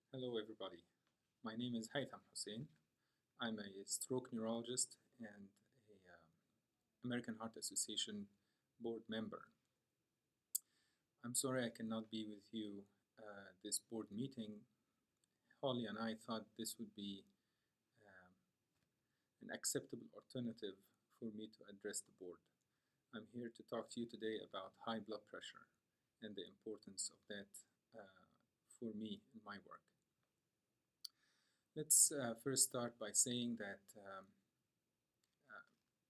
Hello, everybody. My name is Haytham Hussein. I'm a stroke neurologist and a American Heart Association board member. I'm sorry I cannot be with you this board meeting. Holly and I thought this would be um, an acceptable alternative for me to address the board. I'm here to talk to you today about high blood pressure and the importance of that for me in my work. Let's first start by saying that uh,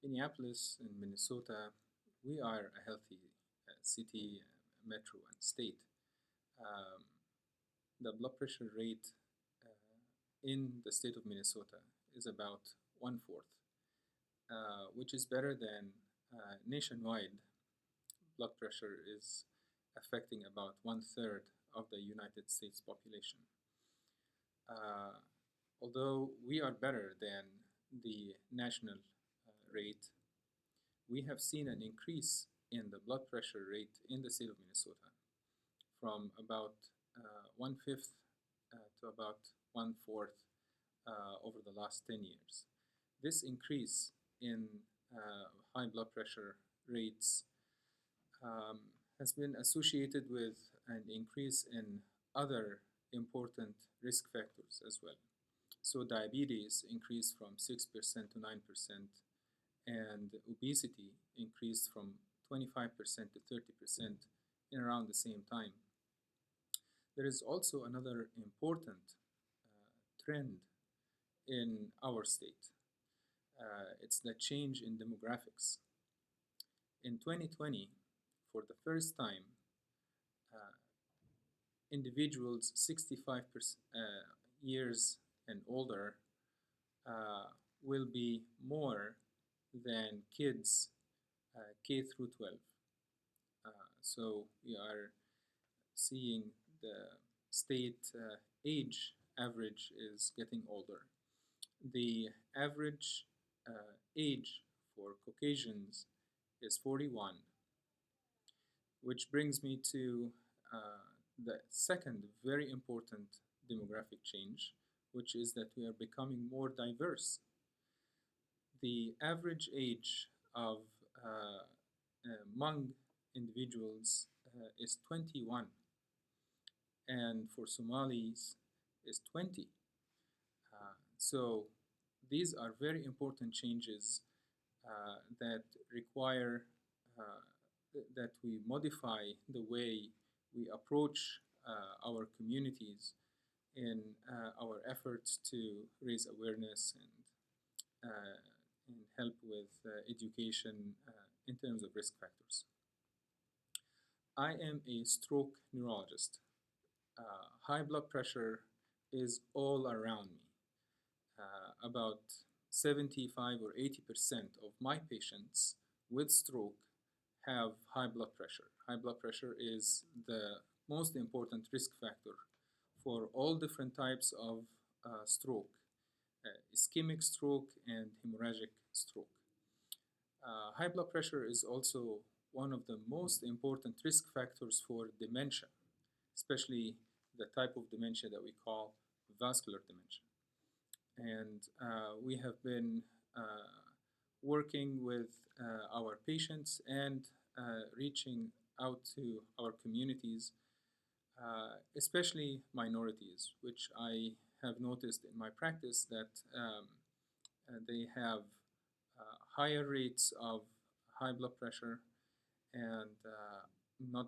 Minneapolis in Minnesota, we are a healthy city, metro, and state. Um, the blood pressure rate in the state of Minnesota is about one fourth, which is better than nationwide. Blood pressure is affecting about one third of the United States population. Uh, Although we are better than the national rate, we have seen an increase in the blood pressure rate in the state of Minnesota from about one fifth to about one fourth over the last 10 years. This increase in high blood pressure rates um, has been associated with an increase in other important risk factors as well. So diabetes increased from 6% to 9%, and obesity increased from 25% to 30% in around the same time. There is also another important trend in our state. It's the change in demographics. In 2020, for the first time, uh, individuals 65 years and older uh, will be more than kids K through 12. So we are seeing the state age average is getting older. The average age for Caucasians is 41, which brings me to the second very important demographic change, which is that we are becoming more diverse. The average age of Hmong individuals is 21, and for Somalis is 20. So these are very important changes that require that we modify the way we approach our communities in our efforts to raise awareness and help with education in terms of risk factors. I am a stroke neurologist. High blood pressure is all around me. About 75 or 80% of my patients with stroke have high blood pressure. High blood pressure is the most important risk factor for all different types of stroke, ischemic stroke and hemorrhagic stroke. High blood pressure is also one of the most important risk factors for dementia, especially the type of dementia that we call vascular dementia. And we have been working with our patients and reaching out to our communities, especially minorities, which I have noticed in my practice that they have higher rates of high blood pressure, and not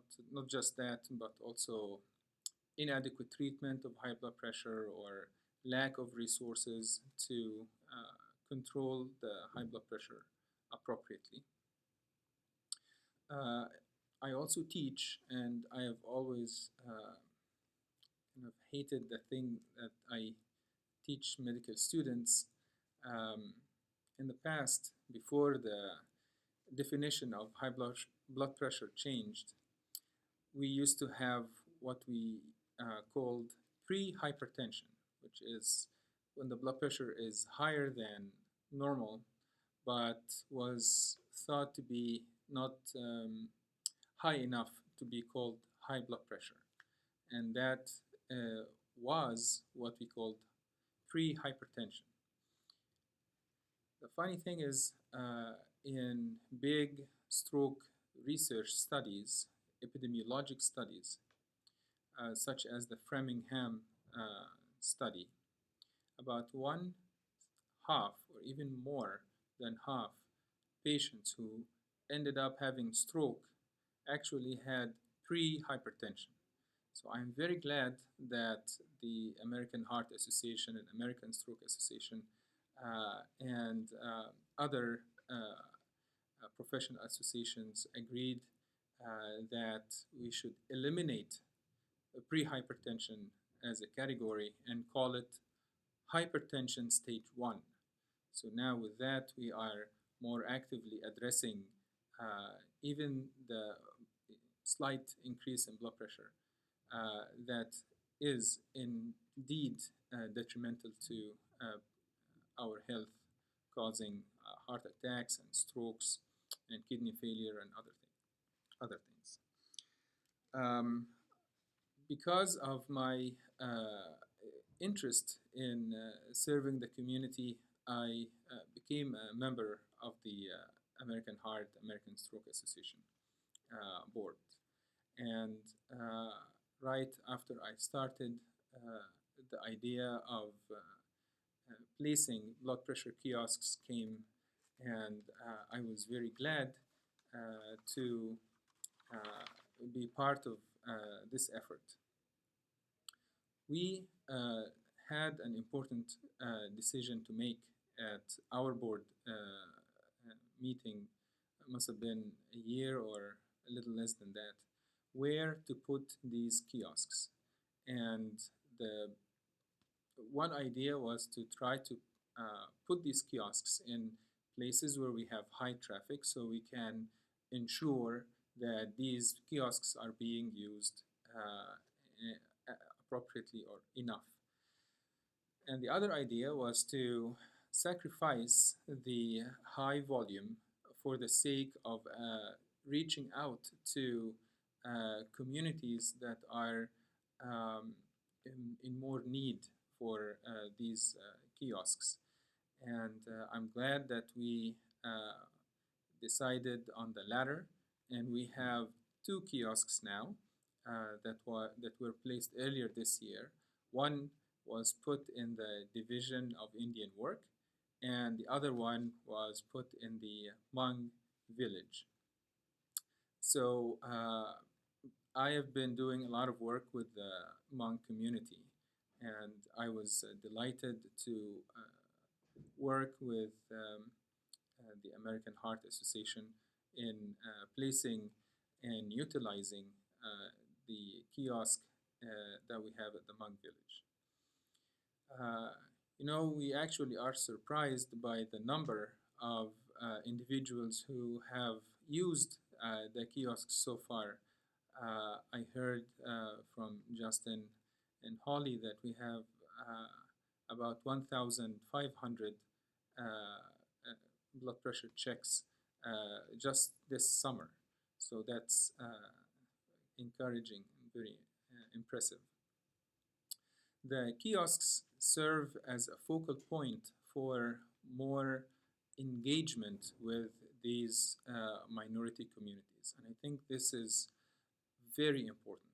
just that, but also inadequate treatment of high blood pressure or lack of resources to control the high blood pressure appropriately. Uh, I also teach, and I have always kind of hated the thing that I teach medical students. Um, in the past, before the definition of high blood pressure changed, we used to have what we called pre-hypertension, which is when the blood pressure is higher than normal, but was thought to be not high enough to be called high blood pressure. And that was what we called pre-hypertension. The funny thing is, in big stroke research studies, epidemiologic studies, such as the Framingham study, about one half or even more than half patients who ended up having stroke actually had pre-hypertension. So I'm very glad that the American Heart Association and American Stroke Association and other professional associations agreed that we should eliminate pre-hypertension as a category and call it hypertension stage 1. So now with that, we are more actively addressing even the slight increase in blood pressure that is indeed detrimental to our health, causing heart attacks and strokes and kidney failure and other things. Because of my interest in serving the community, I became a member of the American Heart, American Stroke Association board. And right after I started, the idea of placing blood pressure kiosks came, and I was very glad to be part of this effort. We had an important decision to make at our board meeting. It must have been a year or a little less than that, where to put these kiosks. And the one idea was to try to put these kiosks in places where we have high traffic, so we can ensure that these kiosks are being used appropriately or enough. And the other idea was to sacrifice the high volume for the sake of reaching out to communities that are in more need for these kiosks. And I'm glad that we decided on the latter, and we have 2 kiosks now that were placed earlier this year. One was put in the Division of Indian Work, and the other one was put in the Hmong village. So I have been doing a lot of work with the Hmong community, and I was delighted to work with the American Heart Association in placing and utilizing the kiosk that we have at the Hmong village. We actually are surprised by the number of individuals who have used the kiosks so far. I heard from Justin and Holly that we have about 1,500 blood pressure checks just this summer. So that's encouraging and very impressive. The kiosks serve as a focal point for more engagement with these minority communities, and I think this is very important.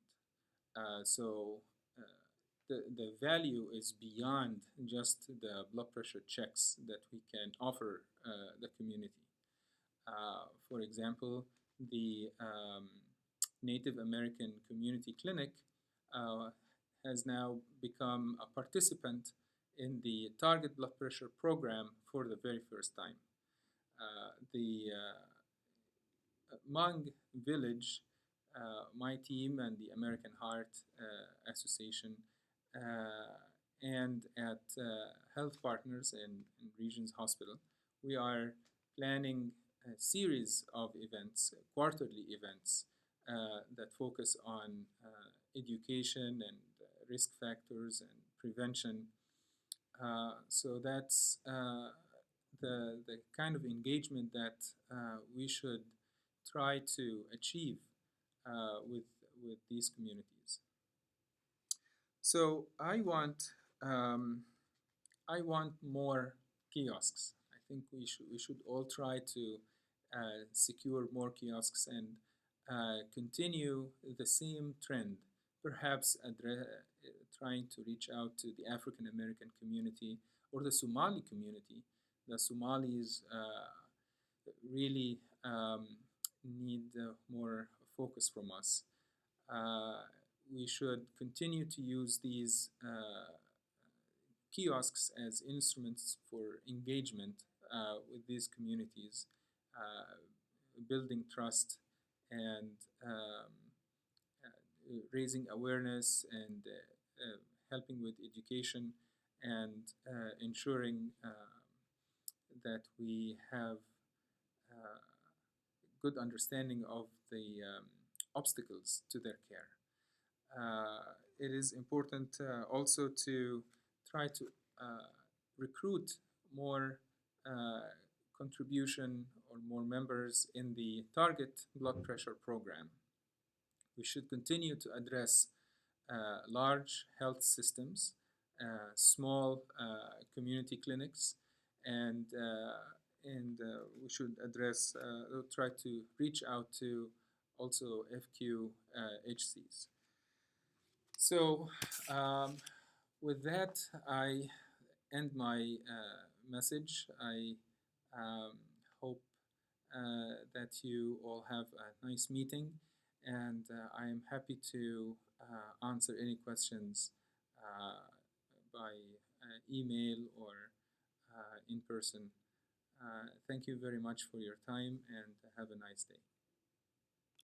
The value is beyond just the blood pressure checks that we can offer the community. For example, the Native American Community Clinic has now become a participant in the Target Blood Pressure Program for the very first time. The Hmong village, my team and the American Heart Association and at Health Partners in Regions Hospital, we are planning a series of events, quarterly events, that focus on education and risk factors and prevention. So that's the kind of engagement that we should try to achieve with these communities. So um, I want more kiosks. I think we should all try to secure more kiosks and continue the same trend. Perhaps trying to reach out to the African American community or the Somali community. The Somalis really need more focus from us. Uh, we should continue to use these kiosks as instruments for engagement with these communities, uh, building trust and raising awareness and helping with education and ensuring that we have uh, good understanding of the obstacles to their care. It is important also to try to uh, recruit more uh, contribution or more members in the target blood pressure program. We should continue to address large health systems, small community clinics, and we should try to reach out to also FQHCs. So, with that, I end my message. I hope that you all have a nice meeting, and I am happy to answer any questions by email or in person. Thank you very much for your time, and have a nice day.